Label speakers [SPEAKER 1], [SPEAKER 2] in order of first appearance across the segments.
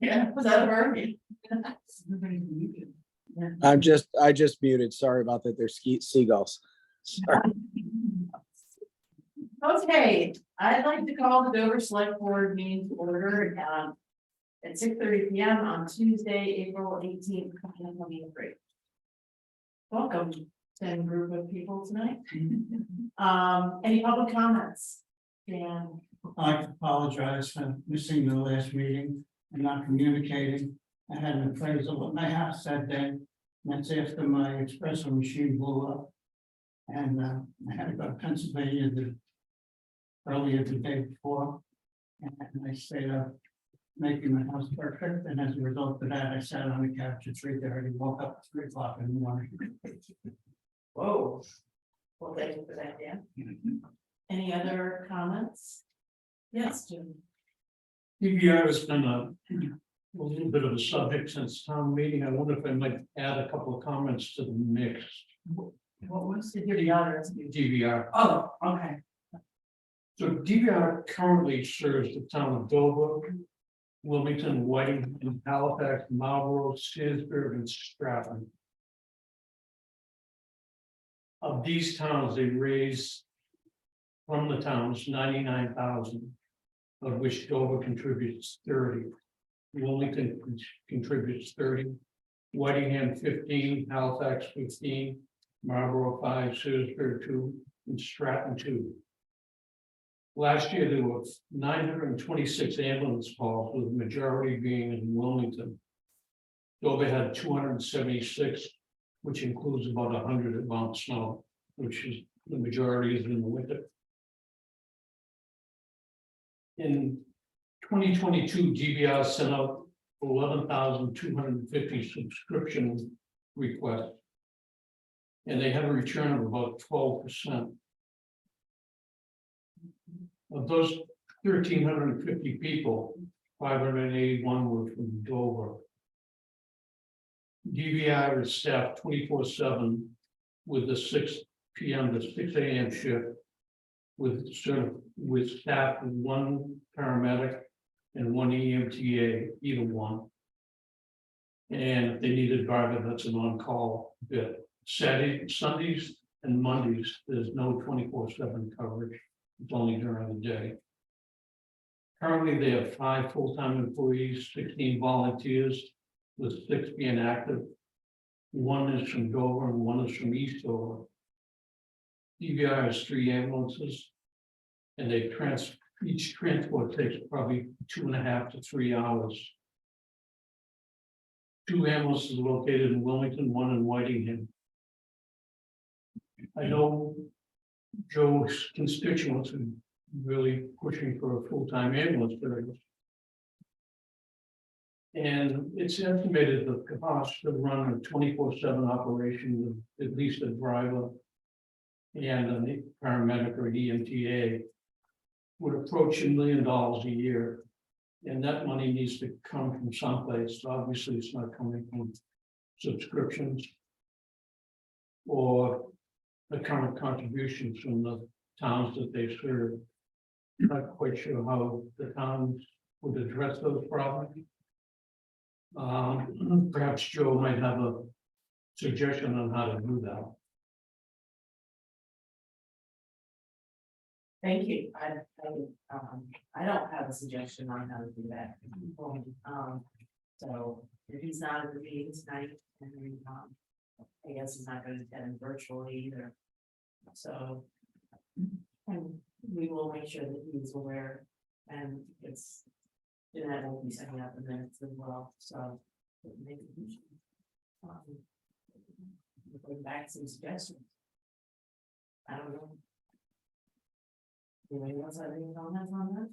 [SPEAKER 1] Yeah, was that a bird?
[SPEAKER 2] I just muted. Sorry about that. There's seagulls. Sorry.
[SPEAKER 1] Okay, I'd like to call the Dover Select Board meeting to order at 6:30 p.m. on Tuesday, April 18th, 2023. Welcome, 10 group of people tonight. Any public comments? Dan?
[SPEAKER 3] I'd like to apologize for missing the last meeting and not communicating. I had an appraisal at my house that day. And that's after my espresso machine blew up. And I had to go to Pennsylvania earlier the day before. And I stayed up making my house perfect. And as a result of that, I sat on the couch at 3:30, woke up at 3 o'clock in the morning.
[SPEAKER 1] Whoa. Well, thank you for that, Dan. Any other comments? Yes, Jim.
[SPEAKER 4] DVR has been a little bit of a subject since town meeting. I wonder if I might add a couple of comments to the mix.
[SPEAKER 1] What was the DVR?
[SPEAKER 4] DVR.
[SPEAKER 1] Oh, okay.
[SPEAKER 4] So DVR currently serves the town of Dover, Wilmington, Whiting, Halifax, Marlborough, Salisbury, and Stratton. Of these towns, they raise from the towns 99,000, of which Dover contributes 30. Wilmington contributes 30, Whitingham 15, Halifax 15, Marlborough 5, Salisbury 2, and Stratton 2. Last year, there were 926 ambulance calls, with the majority being in Wilmington. Dover had 276, which includes about 100 at Mount Snow, which is the majority is in the winter. In 2022, GBR sent out 11,250 subscription requests, and they have a return of about 12%. Of those 1,350 people, 581 were from Dover. DVR is staffed 24/7 with the 6 p.m. to 6 a.m. shift, with staff with 1 paramedic and 1 EMTA, either one. And if they need a driver, that's an on-call bit. Saturday, Sundays, and Mondays, there's no 24/7 coverage. It's only during the day. Currently, they have 5 full-time employees, 16 volunteers, with 6 being active. 1 is from Dover and 1 is from East Dover. DVR has 3 ambulances, and they each transport takes probably 2.5 to 3 hours. 2 ambulances located in Wilmington, 1 in Whitingham. I know Joe's constituents are really pushing for a full-time ambulance service. And it's estimated the cost to run a 24/7 operation with at least a driver and a paramedic or EMTA would approach $1 million a year. And that money needs to come from someplace. So obviously, it's not coming from subscriptions or the current contributions from the towns that they serve. Not quite sure how the towns would address those problems. Perhaps Joe might have a suggestion on how to do that.
[SPEAKER 1] Thank you. I don't have a suggestion on how to do that. So if he's not at the meeting tonight, and I guess he's not going to attend virtually either. So, and we will make sure that he's aware, and it's Jeanette will be setting up the minutes as well. So bring back some suggestions. I don't know. Anyone else have any comments on that?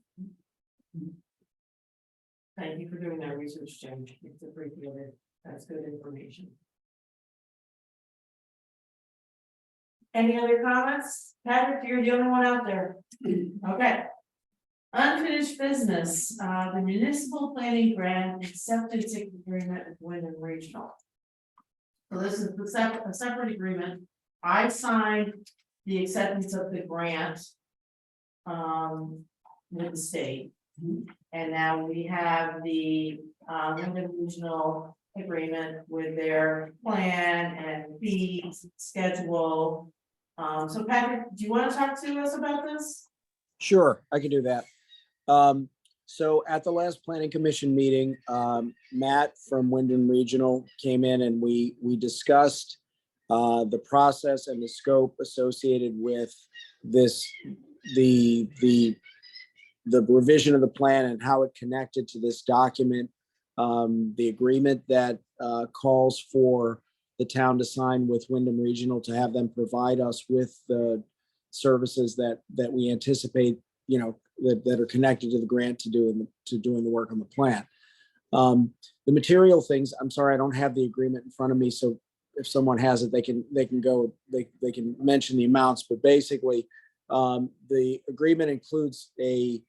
[SPEAKER 1] Thank you for doing that research, Jim. It's appreciated. That's good information. Any other comments? Patrick, you're the only one out there. Okay. Unfinished business, the municipal planning grant acceptance agreement with Wyndham Regional. So this is a separate agreement. I signed the acceptance of the grant with the state. And now we have the Wyndham Regional agreement with their plan and fees, schedule. So Patrick, do you want to talk to us about this?
[SPEAKER 2] Sure, I can do that. So at the last planning commission meeting, Matt from Wyndham Regional came in and we discussed the process and the scope associated with this, the revision of the plan and how it connected to this document. The agreement that calls for the town to sign with Wyndham Regional to have them provide us with the services that we anticipate, that are connected to the grant to doing the work on the plan. The material things, I'm sorry, I don't have the agreement in front of me, so if someone has it, they can mention the amounts, but basically, the agreement includes an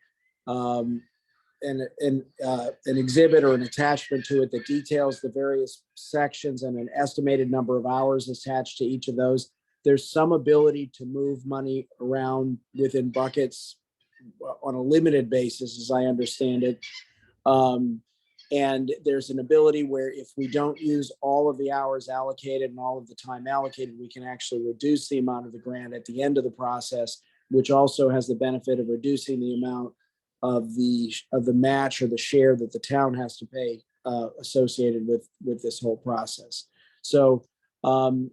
[SPEAKER 2] exhibit or an attachment to it that details the various sections and an estimated number of hours attached to each of those. There's some ability to move money around within buckets on a limited basis, as I understand it. And there's an ability where if we don't use all of the hours allocated and all of the time allocated, we can actually reduce the amount of the grant at the end of the process, which also has the benefit of reducing the amount of the match or the share that the town has to pay associated with this whole process. So the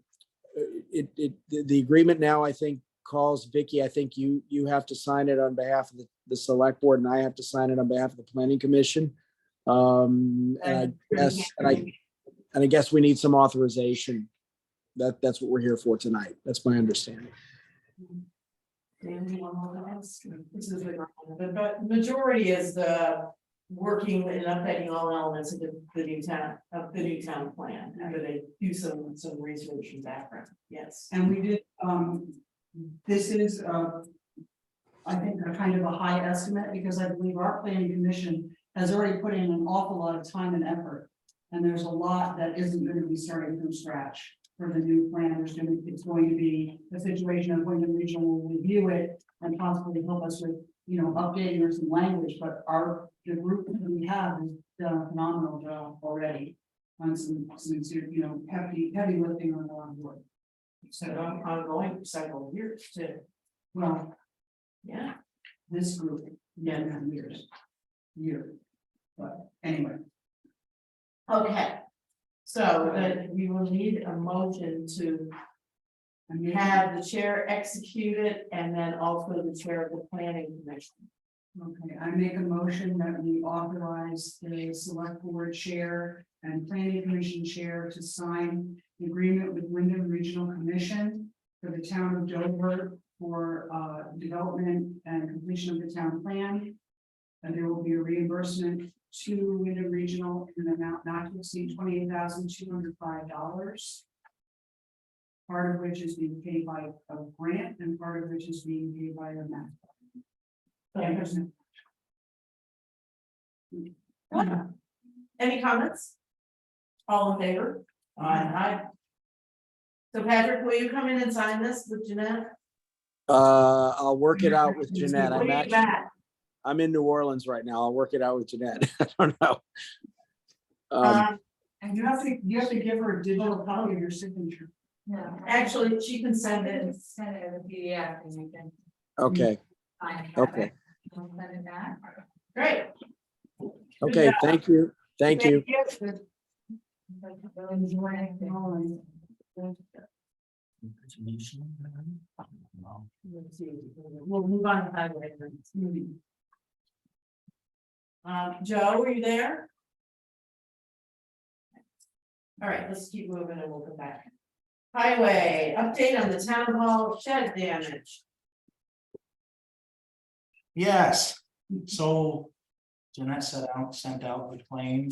[SPEAKER 2] agreement now, I think, calls Vicky, I think you have to sign it on behalf of the select board, and I have to sign it on behalf of the planning commission. And I guess we need some authorization. That's what we're here for tonight. That's my understanding.
[SPEAKER 1] This is the majority is the working and updating all elements of the new town plan, after they do some research and background. Yes.
[SPEAKER 5] And we did, this is, I think, a kind of a high estimate, because I believe our planning commission has already put in an awful lot of time and effort. And there's a lot that isn't going to be starting from scratch for the new plan. It's going to be a situation of when the regional will review it and possibly help us with, updating or some language, but the group that we have has done a phenomenal job already on some heavy lifting on the board.
[SPEAKER 1] So ongoing for several years too.
[SPEAKER 5] Well,
[SPEAKER 1] Yeah.
[SPEAKER 5] this group, years, but anyway.
[SPEAKER 1] Okay. So then we will need a motion to have the chair execute it, and then also the chair of the planning commission.
[SPEAKER 5] Okay, I make a motion that we authorize the select board chair and planning commission chair to sign the agreement with Wyndham Regional Commission for the town of Dover for development and completion of the town plan. And there will be a reimbursement to Wyndham Regional in an amount not to exceed $28,205. Part of which is being paid by a grant and part of which is being paid by a match.
[SPEAKER 1] Any comments? All in favor? Aye. So Patrick, will you come in and sign this with Jeanette?
[SPEAKER 2] I'll work it out with Jeanette.
[SPEAKER 1] When are you back?
[SPEAKER 2] I'm in New Orleans right now. I'll work it out with Jeanette. I don't know.
[SPEAKER 5] And you have to give her a digital copy of your signature.
[SPEAKER 6] No,
[SPEAKER 1] Actually, she can send it.
[SPEAKER 6] send it as a PDF and you can
[SPEAKER 2] Okay,
[SPEAKER 6] find it.
[SPEAKER 2] okay,
[SPEAKER 6] I'll send it back.
[SPEAKER 1] Great.
[SPEAKER 2] okay.
[SPEAKER 1] job.
[SPEAKER 2] Thank you. Thank you.
[SPEAKER 1] We'll move on to highway. Joe, are you there? All right, let's keep moving and we'll come back. Highway, update on the town hall shed damage.
[SPEAKER 7] Yes, so Jeanette sent out the claim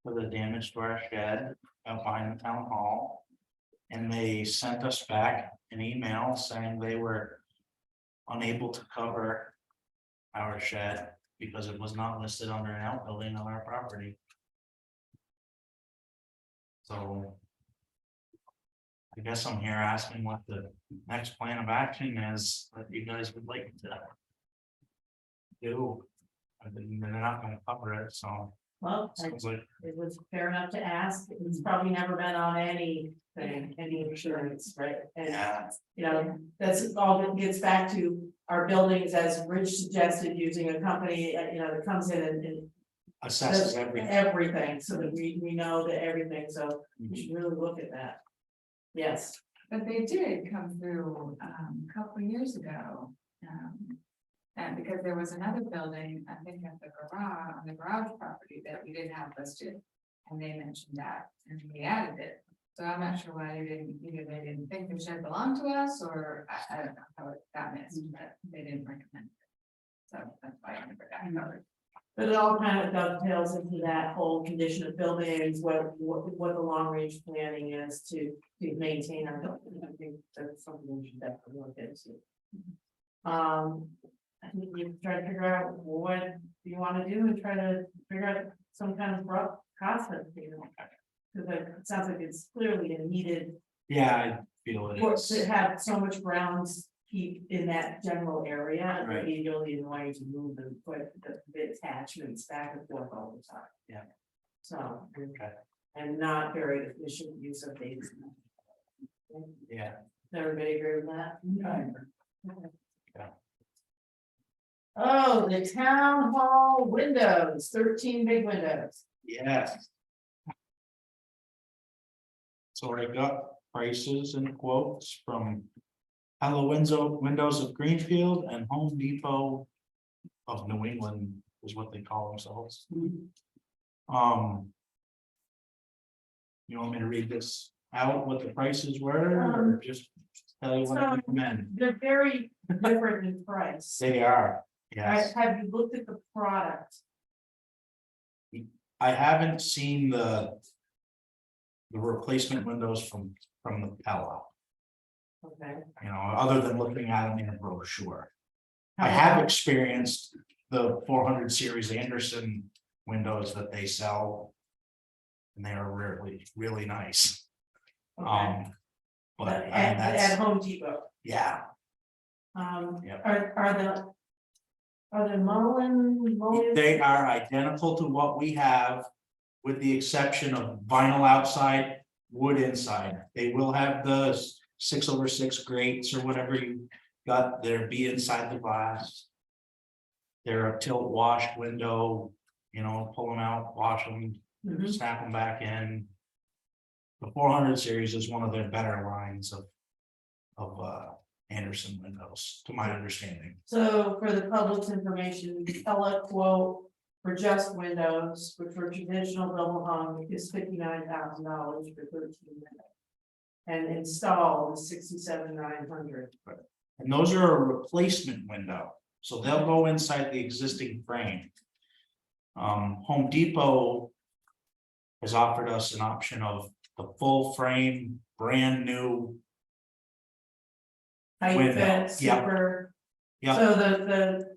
[SPEAKER 7] for the damage to our shed out behind the town hall. And they sent us back an email saying they were unable to cover our shed because it was not listed under an outbuilding on our property. So I guess I'm here asking what the next plan of action is that you guys would like to do. I mean, they're not gonna cover it, so
[SPEAKER 1] Well,
[SPEAKER 7] Sounds like,
[SPEAKER 1] it was fair enough to ask. It's probably never been on anything, any insurance, right? And,
[SPEAKER 7] yeah,
[SPEAKER 1] you know, that's all that gets back to our buildings, as Rich suggested, using a company, you know, that comes in and
[SPEAKER 7] assesses
[SPEAKER 1] does
[SPEAKER 7] everything.
[SPEAKER 1] everything, so that we know that everything, so we should really look at that. Yes,
[SPEAKER 6] But they did come through, a couple of years ago. And because there was another building, I think at the garage, on the garage property that we didn't have listed. And they mentioned that, and we added it. So I'm not sure why they didn't, either they didn't think the shed belonged to us, or I don't know how it got missed, but they didn't recommend it. So that's why I never got covered.
[SPEAKER 1] but it all kind of dovetails into that whole condition of buildings, what the long range planning is to maintain our building. I think that's something we should definitely look into. I think you try to figure out what you want to do and try to figure out some kind of rough process, you know. Because it sounds like it's clearly a needed,
[SPEAKER 7] Yeah, I feel it
[SPEAKER 1] for
[SPEAKER 7] is.
[SPEAKER 1] to have so much grounds keep in that general area.
[SPEAKER 7] Right.
[SPEAKER 1] You really want to move them, put the attachments back and forth all the time.
[SPEAKER 7] Yeah.
[SPEAKER 1] So.
[SPEAKER 7] Okay.
[SPEAKER 1] And not very efficient use of data.
[SPEAKER 7] Yeah,
[SPEAKER 1] Does everybody agree with that?
[SPEAKER 7] Yeah.
[SPEAKER 1] Oh, the town hall windows, 13 big windows.
[SPEAKER 7] yes. So I got prices and quotes from Hello Windows of Greenfield and Home Depot of New England is what they call themselves. You want me to read this out, what the prices were, or just tell you what I
[SPEAKER 1] So-
[SPEAKER 7] recommend?
[SPEAKER 1] They're very different in price.
[SPEAKER 7] They are, yes.
[SPEAKER 1] Have you looked at the product?
[SPEAKER 7] I haven't seen the replacement windows from the Pella,
[SPEAKER 1] Okay.
[SPEAKER 7] you know, other than looking at them in a brochure. I have experienced the 400 series Anderson windows that they sell. And they are really, really nice.
[SPEAKER 1] Okay.
[SPEAKER 7] But
[SPEAKER 1] At
[SPEAKER 7] that's,
[SPEAKER 1] Home Depot.
[SPEAKER 7] yeah, Yep.
[SPEAKER 1] Are the Mullen?
[SPEAKER 7] they are identical to what we have. With the exception of vinyl outside, wood inside. They will have the 6/6 grates or whatever you got there be inside the glass. They're a tilt wash window, you know, pull them out, wash them,
[SPEAKER 1] Mhm.
[SPEAKER 7] snap them back in. The 400 series is one of their better lines of Anderson windows, to my understanding.
[SPEAKER 1] So for the public's information, Pella quote for just windows, which were traditional double hung, is $59,000 for 13 windows. And installed is $67,900.
[SPEAKER 7] And those are a replacement window, so they'll go inside the existing frame. Home Depot has offered us an option of the full frame, brand new.
[SPEAKER 1] Tight
[SPEAKER 7] Window,
[SPEAKER 1] fit,
[SPEAKER 7] yeah.
[SPEAKER 1] super.
[SPEAKER 7] Yeah.
[SPEAKER 1] So the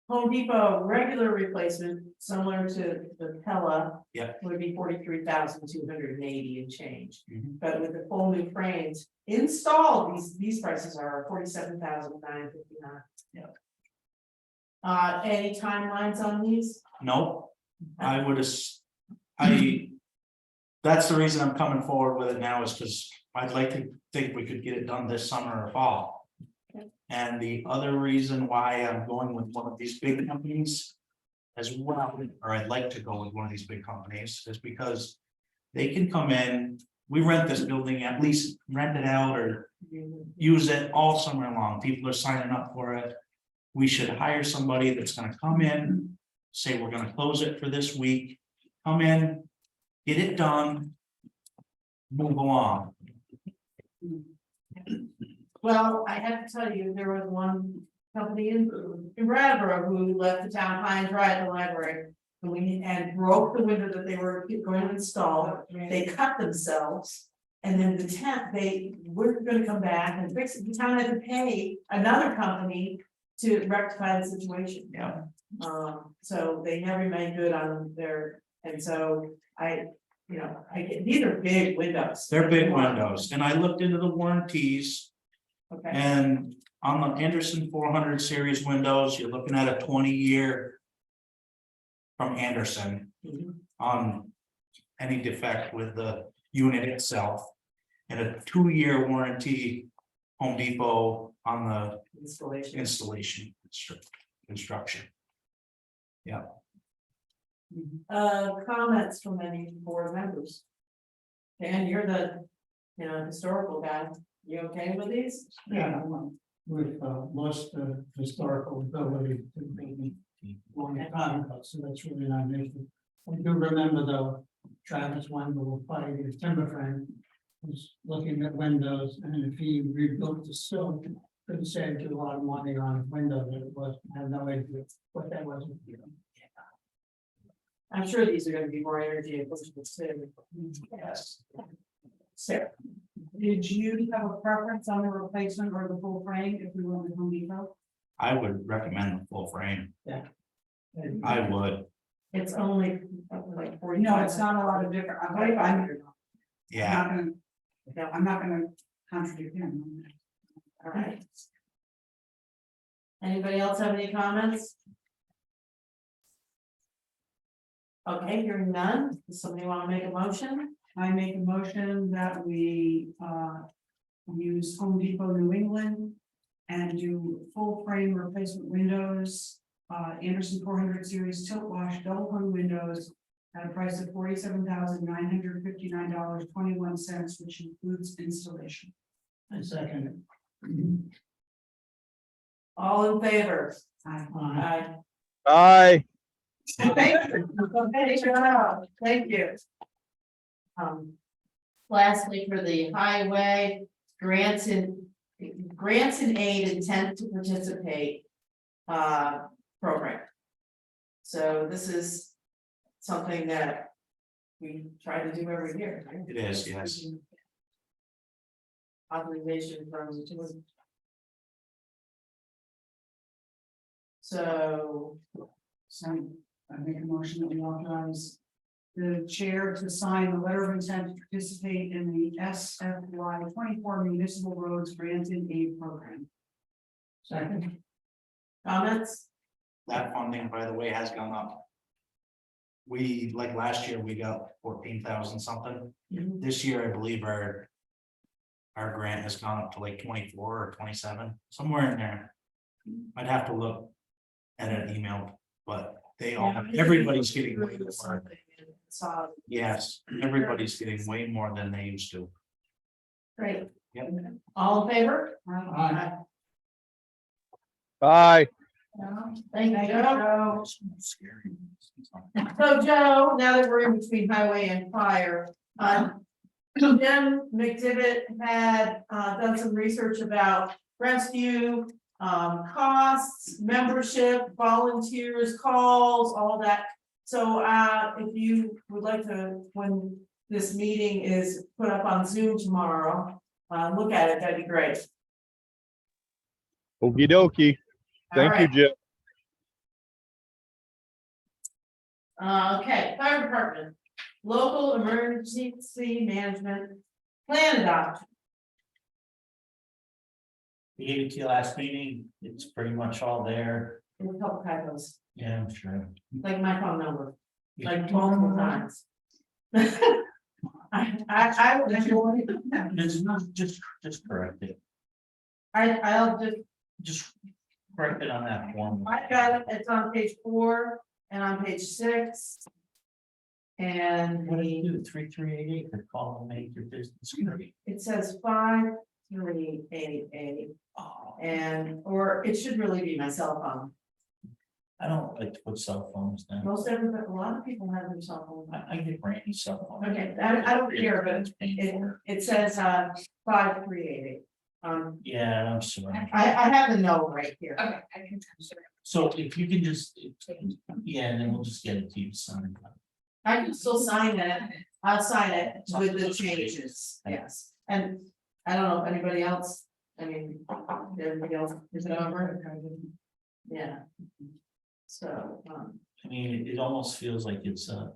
[SPEAKER 1] Home Depot regular replacement, similar to the Pella.
[SPEAKER 7] Yeah.
[SPEAKER 1] Would be 43,280 and change.
[SPEAKER 7] Mhm.
[SPEAKER 1] But with the full new frames installed, these prices are 47,959.
[SPEAKER 7] Yeah.
[SPEAKER 1] Any timelines on these?
[SPEAKER 7] Nope, I would that's the reason I'm coming forward with it now, is because I'd like to think we could get it done this summer or fall.
[SPEAKER 1] Okay.
[SPEAKER 7] And the other reason why I'm going with one of these big companies as well, or I'd like to go with one of these big companies, is because they can come in, we rent this building, at least rent it out or use it all summer long. People are signing up for it. We should hire somebody that's gonna come in, say, we're gonna close it for this week, come in, get it done, move along.
[SPEAKER 1] Well, I have to tell you, there was one company in Bradboro who left the town high and dry at the library. And broke the window that they were going to install, they cut themselves. And then they were gonna come back and fix it, the town had to pay another company to rectify the situation.
[SPEAKER 7] Yeah.
[SPEAKER 1] So they never made good on their, and so these are big windows.
[SPEAKER 7] They're big windows, and I looked into the warranties,
[SPEAKER 1] Okay,
[SPEAKER 7] and on the Anderson 400 series windows, you're looking at a 20-year. From Anderson, on any defect with the unit itself. And a 2-year warranty, Home Depot on the installation construction. Yeah,
[SPEAKER 1] Comments from any board members? Dan, you're the, historical guy. You okay with these?
[SPEAKER 3] Yeah, we've lost the historical ability to be long time ago, so that's really not an issue. I do remember though, Travis Wendell fighting his timber frame, was looking at windows, and if he rebuilt the sill, could have saved you a lot of money on windows, and it was, I have no idea what that was.
[SPEAKER 1] I'm sure these are gonna be more energy efficient too.
[SPEAKER 7] yes.
[SPEAKER 1] Sarah,
[SPEAKER 5] Did you have a preference on the replacement or the full frame if we went with Home Depot?
[SPEAKER 7] I would recommend the full frame.
[SPEAKER 3] And
[SPEAKER 7] I would,
[SPEAKER 1] it's only like 40.
[SPEAKER 5] No, it's not a lot of different.
[SPEAKER 7] yeah.
[SPEAKER 5] I'm not gonna contradict him.
[SPEAKER 1] All right. Anybody else have any comments? Okay, hearing none. Does somebody want to make a motion?
[SPEAKER 5] I make a motion that we use Home Depot New England and do full frame replacement windows, Anderson 400 series tilt wash double hung windows at a price of $47,959.21, which includes installation.
[SPEAKER 3] I second
[SPEAKER 1] All in favor?
[SPEAKER 5] Aye.
[SPEAKER 3] it.
[SPEAKER 1] Aye.
[SPEAKER 8] Aye.
[SPEAKER 1] Thank you. Lastly, for the highway, grants and aid intent to participate program. So this is something that we try to do every year. Right?
[SPEAKER 7] It is, yes.
[SPEAKER 1] Authorization from. So.
[SPEAKER 5] So I make a motion that we authorize the chair to sign the letter of intent to participate in the SFY 24 municipal roads granted aid program.
[SPEAKER 3] Second,
[SPEAKER 1] Comments?
[SPEAKER 7] That funding, by the way, has gone up. We, like last year, we got 14,000 something. This year, I believe our grant has gone up to like 24 or 27, somewhere in there. I'd have to look at an email, but they all, everybody's getting way more. Yes, everybody's getting way more than they used to.
[SPEAKER 1] Great.
[SPEAKER 7] Yep.
[SPEAKER 1] All in favor?
[SPEAKER 3] Aye.
[SPEAKER 8] Aye.
[SPEAKER 1] Thank you, Joe.
[SPEAKER 7] Scary.
[SPEAKER 1] So Joe, now that we're in between highway and fire, Jim McDivitt had done some research about rescue, costs, membership, volunteers, calls, all that. So if you would like to, when this meeting is put up on Zoom tomorrow, look at it, that'd be great.
[SPEAKER 8] Okey dokey. Thank you, Jim.
[SPEAKER 1] Okay, fire department, local emergency management plan adoption.
[SPEAKER 7] We gave it to you last meeting, it's pretty much all there.
[SPEAKER 1] There's a couple typos,
[SPEAKER 7] Yeah, I'm sure.
[SPEAKER 1] like my phone number, like multiple times. I
[SPEAKER 7] Just correct it,
[SPEAKER 1] I'll
[SPEAKER 7] just correct it on that form.
[SPEAKER 1] I got it, it's on page 4 and on page 6. And
[SPEAKER 7] What do you do, 3388, to call and make your business great?
[SPEAKER 1] it says 5388,
[SPEAKER 7] Oh,
[SPEAKER 1] and, or it should really be my cell phone.
[SPEAKER 7] I don't like to put cell phones down.
[SPEAKER 1] Most everybody, a lot of people have their cell phone.
[SPEAKER 7] I get Randy's cell phone.
[SPEAKER 1] Okay, I don't care, but
[SPEAKER 7] It's painful.
[SPEAKER 1] it says 5388.
[SPEAKER 7] Yeah, I'm sorry.
[SPEAKER 1] I have the note right here.
[SPEAKER 6] Okay, I can touch it.
[SPEAKER 7] So if you can just, yeah, and then we'll just get it to you to sign.
[SPEAKER 1] I can still sign it. I'll sign it with the changes, yes. And I don't know if anybody else, I mean, everybody else is it over? Yeah. So,
[SPEAKER 7] I mean, it almost feels like it's a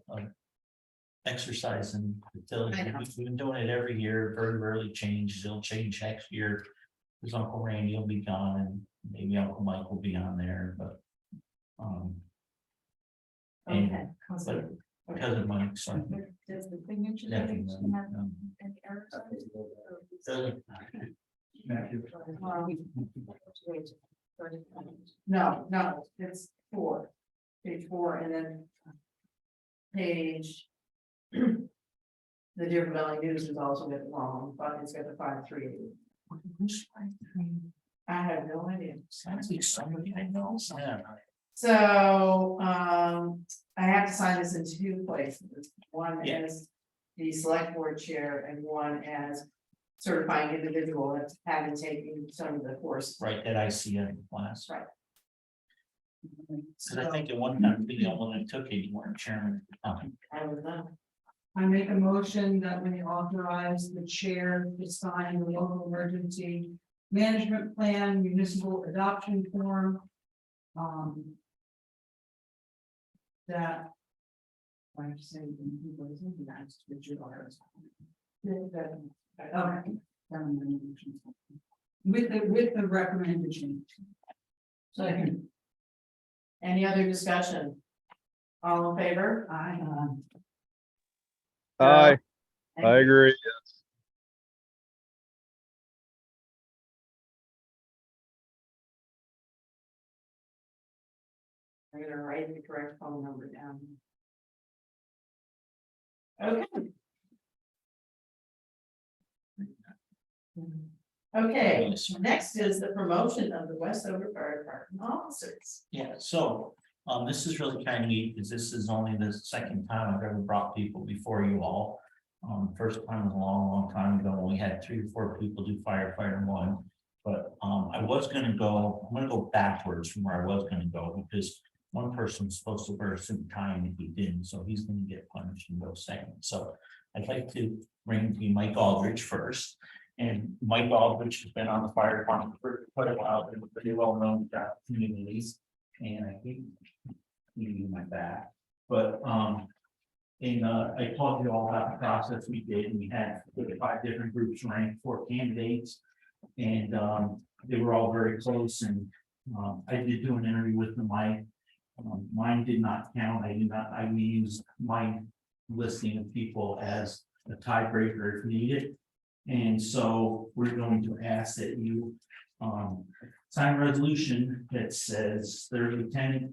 [SPEAKER 7] exercise in fertility.
[SPEAKER 1] I know.
[SPEAKER 7] We've been doing it every year, very rarely changes. It'll change next year. Because Uncle Randy will be gone and maybe Uncle Mike will be on there, but.
[SPEAKER 1] okay.
[SPEAKER 7] But Because of my son.
[SPEAKER 6] Does the signature
[SPEAKER 7] Yeah.
[SPEAKER 6] page have any errors on it?
[SPEAKER 1] No, it's 4. Page 4 and then. Page. The Deerfield Valley News is also got the wrong, but it's got the 538. I have no idea.
[SPEAKER 7] Sounds like somebody I know. Yeah.
[SPEAKER 1] So, I have to sign this in 2 places. One
[SPEAKER 7] Yeah.
[SPEAKER 1] as the select board chair and one as certifying individual that's having taken some of the course.
[SPEAKER 7] Right, that I see in class.
[SPEAKER 1] Right.
[SPEAKER 7] Cause I think at one time, the only one that took it, you weren't chairman at the time.
[SPEAKER 1] I was done.
[SPEAKER 5] I make a motion that we authorize the chair to sign the local emergency management plan municipal adoption form. That. I'm saying, that's what you are. Okay. With the recommendation.
[SPEAKER 1] Second. Any other discussion? All in favor?
[SPEAKER 5] I,
[SPEAKER 8] Aye,
[SPEAKER 1] Thank
[SPEAKER 8] I
[SPEAKER 1] you.
[SPEAKER 8] agree.
[SPEAKER 1] I'm gonna write the correct phone number down. Okay. Okay, next is the promotion of the Westover Fire Department officers.
[SPEAKER 7] Yeah, so, this is really kind of neat, because this is only the second time I've ever brought people before you all. First time was a long, long time ago, when we had 3 or 4 people do firefighter 1. But, I'm gonna go backwards from where I was gonna go, because one person's supposed to wear a suit and tie, and if he didn't, so he's gonna get punished and go second. So I'd like to bring to you Mike Aldridge first. And Mike Aldridge has been on the fire department for quite a while, been pretty well known to communities. And I think you my back, but I told you all about the process we did, and we had 5 different groups ranked 4 candidates. And they were all very close, and I did do an interview with them. Mine did not count. I used my listing of people as a tiebreaker if needed. And so we're going to ask that you sign a resolution that says third lieutenant,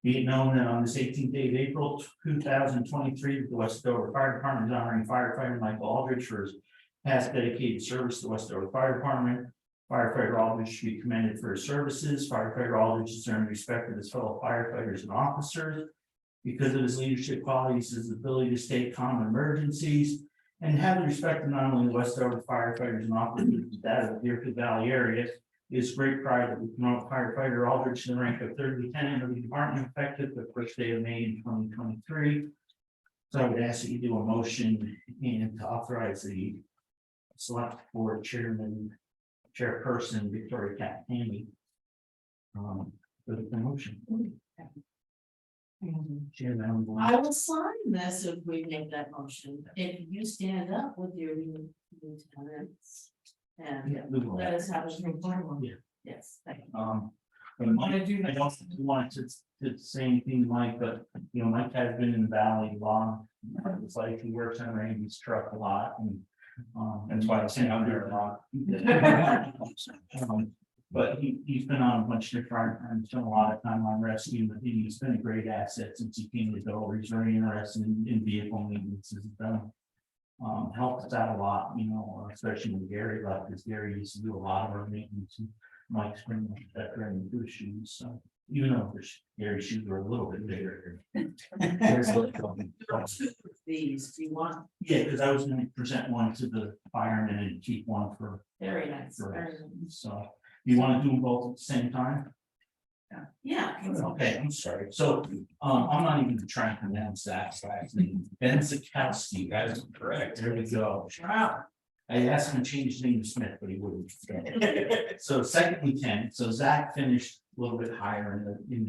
[SPEAKER 7] be it known that on this 18th day of April 2023, the Westover Fire Department is honoring firefighter Michael Aldridge for his past dedicated service to the Westover Fire Department. Firefighter Aldridge should be commended for his services. Firefighter Aldridge has earned respect of his fellow firefighters and officers because of his leadership qualities, his ability to stay calm in emergencies, and have the respect of not only the Westover firefighters and officers, but that of the Deerfield Valley area. It is great pride that we promote firefighter Aldridge to the rank of 3rd lieutenant of the department effective the first day of May in 2023. So I would ask that you do a motion and to authorize the select board chairperson Victoria Catanami for the promotion. Chairman,
[SPEAKER 1] I will sign this if we make that motion. If you stand up with your lieutenants. And
[SPEAKER 7] yeah, we will.
[SPEAKER 1] let us have a drink.
[SPEAKER 7] Yeah.
[SPEAKER 1] Yes, thank you.
[SPEAKER 7] But Mike, I don't want to say anything, Mike, but Mike has been in the valley long. It's like he works on Randy's truck a lot, and that's why I say out there a lot. But he's been on a bunch of different, and spent a lot of time on rescue, but he's been a great asset since he came to Dover. He's very interested in vehicle maintenance. Has done helped us out a lot, especially when Gary left, because Gary used to do a lot of our maintenance. And Mike's been better and good shoes, so even though Gary's shoes are a little bit bigger.
[SPEAKER 1] These, do you want?
[SPEAKER 7] Yeah, because I was gonna present one to the firemen and keep one for
[SPEAKER 1] Very nice.
[SPEAKER 7] for
[SPEAKER 1] Very
[SPEAKER 7] us.
[SPEAKER 1] nice.
[SPEAKER 7] So you want to do them both at the same time?
[SPEAKER 1] Yeah.
[SPEAKER 7] Okay, I'm sorry. So I'm not even trying to pronounce that last name. Ben Zakowski, you guys are correct. There we go.
[SPEAKER 1] Wow.
[SPEAKER 7] I asked him to change his name to Smith, but he wouldn't. So 2nd lieutenant, so Zach finished a little bit higher in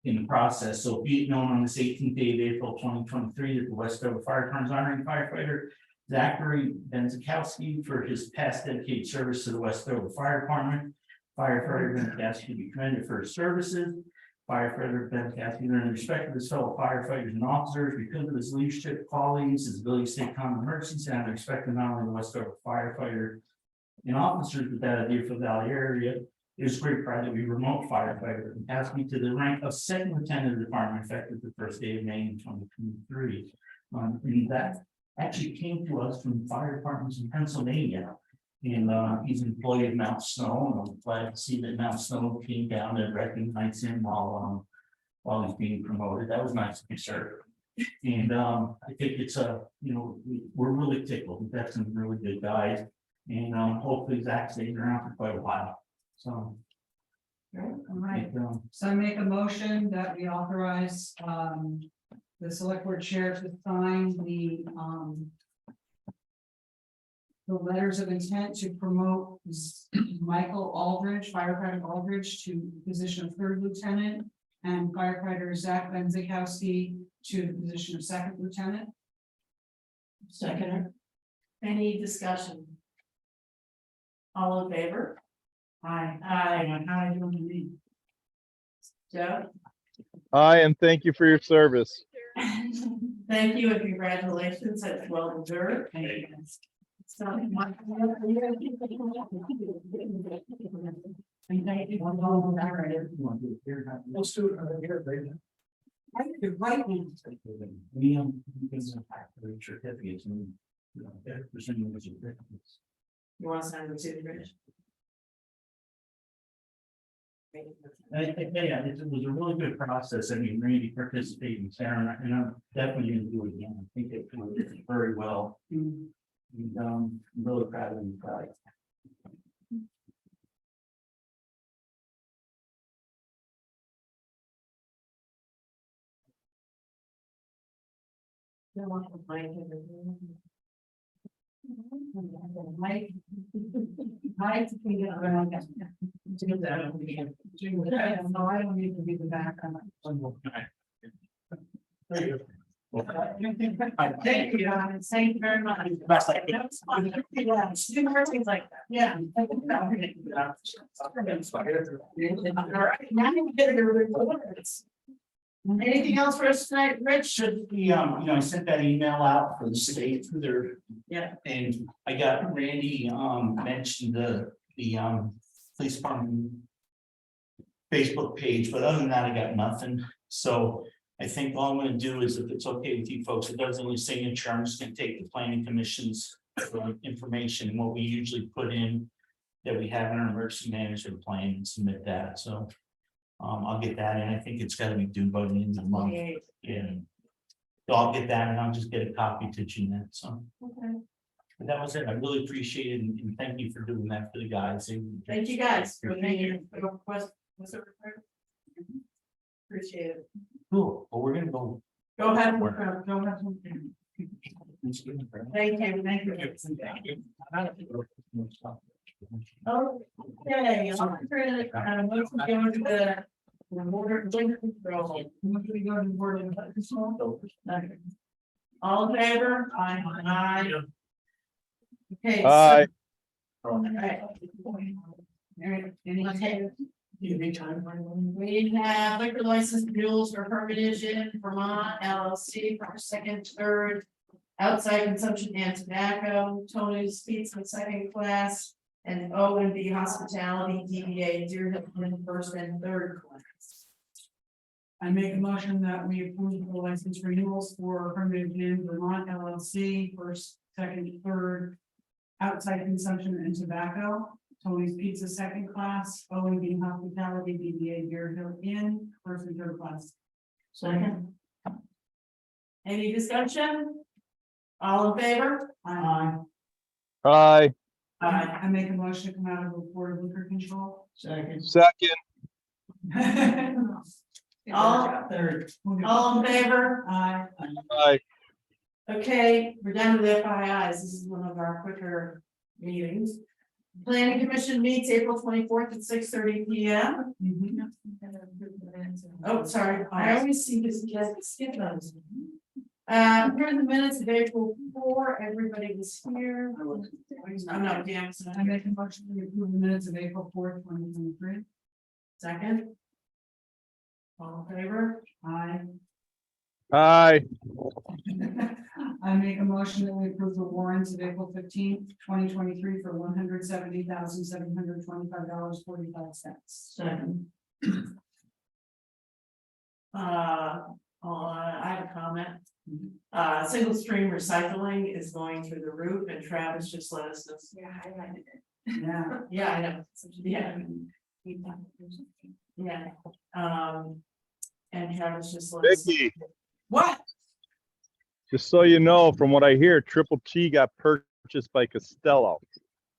[SPEAKER 7] the process. So be it known on this 18th day of April 2023 that the Westover Fire Department is honoring firefighter Zachary Benzakowski for his past dedicated service to the Westover Fire Department. Firefighter Benzakowski to be commended for his services. firefighter Ben Cathy, in respect to his fellow firefighters and officers, because of his leadership qualities, his ability to stay calm in emergencies, and I respect not only the Westover firefighter and officers, but that of the Deerfield Valley area. It is great pride to be a remote firefighter and passed me to the rank of second lieutenant of the department effective the first day of May in 2023. And that actually came to us from fire departments in Pennsylvania. And he's an employee of Mount Snow, and I'm glad to see that Mount Snow came down and recognized him while he's being promoted. That was nice to be served. And I think it's we're really tickled. We've got some really good guys, and hopefully Zach stays around for quite a while. So.
[SPEAKER 5] All right, so I make a motion that we authorize the select board chair to sign the letters of intent to promote Michael Aldridge, firefighter Aldridge, to the position of third lieutenant, and firefighter Zach Benzikowski to the position of second lieutenant.
[SPEAKER 1] Second. Any discussion? All in favor?
[SPEAKER 5] Aye.
[SPEAKER 1] Aye.
[SPEAKER 5] How are you doing to me?
[SPEAKER 1] Joe?
[SPEAKER 8] Aye, and thank you for your service.
[SPEAKER 1] Thank you and congratulations. That's well deserved. So,
[SPEAKER 7] Let's do it here, baby.
[SPEAKER 5] You're right.
[SPEAKER 7] Certificates and. Certificates.
[SPEAKER 1] you want to sign the city bridge?
[SPEAKER 7] Yeah, it was a really good process. I mean, Randy participated, Sarah, and I'm definitely gonna do it again. I think it went very well. And, I'm really proud of you guys.
[SPEAKER 5] Mike, no, I don't need to be the backup.
[SPEAKER 7] There you go.
[SPEAKER 1] Thank you, Don. Thank you very much.
[SPEAKER 7] Best I can.
[SPEAKER 1] That was fun. Yeah, do more things like that. Yeah. All right, now you get your reports. Anything else for us tonight, Rich?
[SPEAKER 7] Should be, I sent that email out for the state through their.
[SPEAKER 1] Yeah.
[SPEAKER 7] And I got Randy, mentioned the police department Facebook page, but other than that, I got nothing. So I think all I'm gonna do is, if it's okay with you folks, it doesn't need signature, I'm just gonna take the planning commission's information and what we usually put in that we have in our emergency management plan and submit that. So I'll get that, and I think it's gotta be due by the end of the month. Yeah. So I'll get that, and I'll just get a copy to Jeanette. So.
[SPEAKER 1] Okay.
[SPEAKER 7] But that was it. I really appreciate it, and thank you for doing that for the guys.
[SPEAKER 1] Thank you guys for making a request. Appreciate it.
[SPEAKER 7] Cool. Well, we're gonna go.
[SPEAKER 1] Go ahead.
[SPEAKER 5] Go ahead.
[SPEAKER 1] Thank you. Thank you. Okay. Motion to go into the border control.
[SPEAKER 5] We go to the board of control.
[SPEAKER 1] All in favor? Aye. Okay.
[SPEAKER 8] Aye.
[SPEAKER 1] All right. We have liquor license renewals for Hermitage Inn, Vermont LLC for second, third, outside consumption and tobacco, Tony's Pizza second class, and O&B Hospitality DBA Deerhill Inn first and third class.
[SPEAKER 5] I make a motion that we approve the license renewals for Hermitage Inn Vermont LLC, first, second, third, outside consumption and tobacco, Tony's Pizza second class, O&B Hospitality DBA Deerhill Inn, first and third class.
[SPEAKER 1] Second. Any discussion? All in favor?
[SPEAKER 5] Aye.
[SPEAKER 8] Aye.
[SPEAKER 5] I make a motion to come out of the board of liquor control.
[SPEAKER 7] Second.
[SPEAKER 8] Second.
[SPEAKER 1] All in favor?
[SPEAKER 5] Aye.
[SPEAKER 8] Aye.
[SPEAKER 1] Okay, we're down to the FIIs. This is one of our quicker meetings. Planning Commission meets April 24th at 6:30 p.m. Oh, sorry, I always see this, skip those. Here are the minutes of April 4, everybody was here. I'm not damn.
[SPEAKER 5] I make a motion to approve the minutes of April 4th, 2023.
[SPEAKER 1] Second. All in favor?
[SPEAKER 5] I
[SPEAKER 8] Aye.
[SPEAKER 5] I make a motion that we approve the warrants of April 15th, 2023 for $170,725.45.
[SPEAKER 1] Second. I have a comment. Single stream recycling is going through the roof and Travis just let us know.
[SPEAKER 6] Yeah, I highlighted it.
[SPEAKER 5] Yeah.
[SPEAKER 1] Yeah, I know. Yeah.
[SPEAKER 6] Yeah.
[SPEAKER 1] Yeah. And Travis just let us.
[SPEAKER 8] Vicky,
[SPEAKER 1] What?
[SPEAKER 8] just so you know, from what I hear, Triple T got purchased by Costello.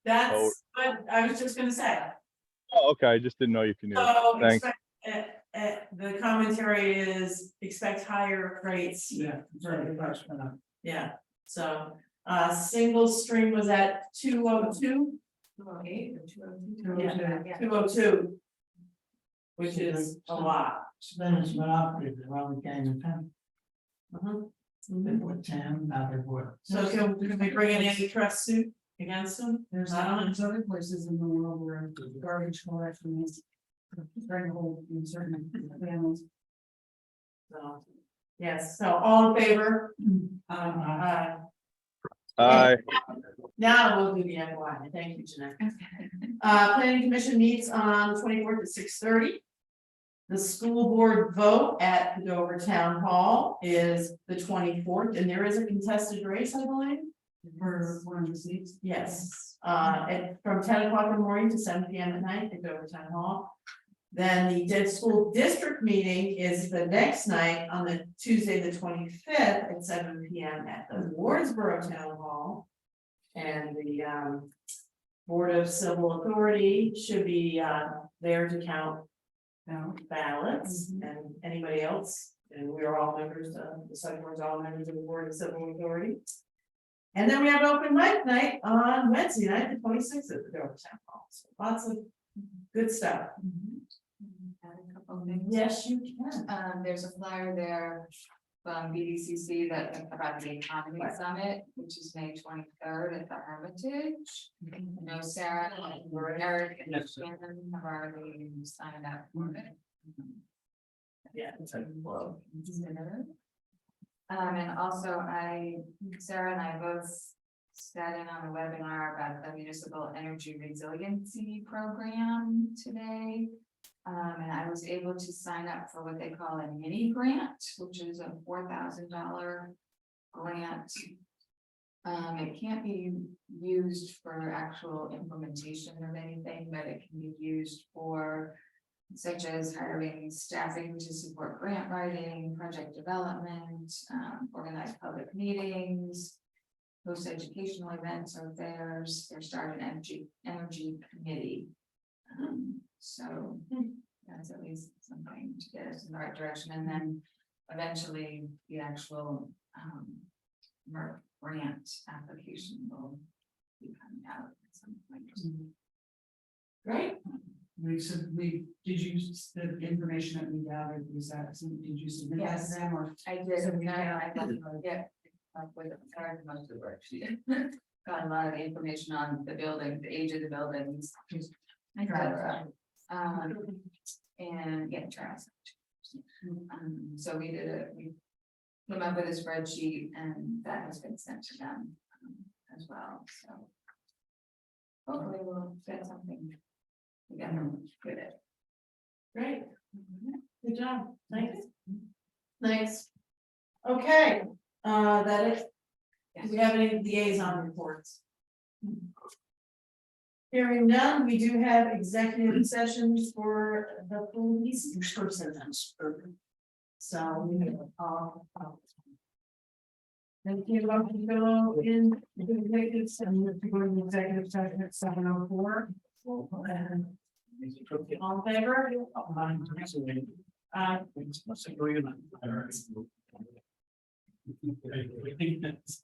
[SPEAKER 1] That's what I was just gonna say.
[SPEAKER 8] Oh, okay. I just didn't know if you knew.
[SPEAKER 1] So
[SPEAKER 8] Thanks.
[SPEAKER 1] the commentary is expect higher rates.
[SPEAKER 3] Yeah, very much.
[SPEAKER 1] Yeah, so, single stream was at 202.
[SPEAKER 6] 208 or 202?
[SPEAKER 1] Yeah, 202. Which is a lot.
[SPEAKER 3] Then it's been operated, well, we came in 10,
[SPEAKER 1] Mhm.
[SPEAKER 3] they put 10, now they put.
[SPEAKER 1] So can we bring an antitrust suit against them?
[SPEAKER 5] There's other places in the world where garbage collection is very whole in certain families.
[SPEAKER 1] So, yes, so all in favor?
[SPEAKER 8] Aye.
[SPEAKER 1] Now we'll do the NY. Thank you, Jeanette. Planning commission meets on the 24th at 6:30. The school board vote at the Dover Town Hall is the 24th, and there is a contested race, I believe.
[SPEAKER 5] For one of the seats.
[SPEAKER 1] Yes, from 10 o'clock in the morning to 7 p.m. at night at Dover Town Hall. Then the school district meeting is the next night on the Tuesday, the 25th at 7 p.m. at the Wardsboro Town Hall. And the Board of Civil Authority should be there to count ballots and anybody else. And we are all members of the select board's all members of the Board of Civil Authority. And then we have open mic night on Wednesday night, the 26th at the Dover Town Hall. So lots of good stuff.
[SPEAKER 6] Add a couple of things.
[SPEAKER 1] Yes, you can.
[SPEAKER 6] There's a flyer there from BDCC that about the economy summit, which is May 23rd at the Hermitage. I know Sarah and Eric and Shannon have already signed up for it.
[SPEAKER 1] Yeah.
[SPEAKER 6] And also Sarah and I both sat in on a webinar about the Municipal Energy Resiliency Program today. And I was able to sign up for what they call a mini grant, which is a $4,000 grant. It can't be used for actual implementation of anything, but it can be used for such as hiring staffing to support grant writing, project development, organize public meetings, host educational events or fairs, or start an energy committee. So that's at least something to get us in the right direction, and then eventually the actual grant application will be coming out at some point.
[SPEAKER 1] Great.
[SPEAKER 5] Did you, the information that we gathered, was that, did you submit that to
[SPEAKER 6] Yes.
[SPEAKER 5] them or?
[SPEAKER 6] I did,
[SPEAKER 5] So we
[SPEAKER 6] I
[SPEAKER 5] got-
[SPEAKER 6] yeah, with most of the work, she got a lot of information on the building, the age of the buildings, etc. And yeah, trials. So we came up with a spreadsheet, and that has been sent to them as well, so. Hopefully we'll get something together with it.
[SPEAKER 1] Great. Good job. Thanks. Thanks. Okay, that it. Do we have any liaison reports? Hearing none, we do have executive sessions for the police persons. So we have Thank you, welcome to go in executive session, to go into executive session at 7:04. All in favor?
[SPEAKER 4] I think that's.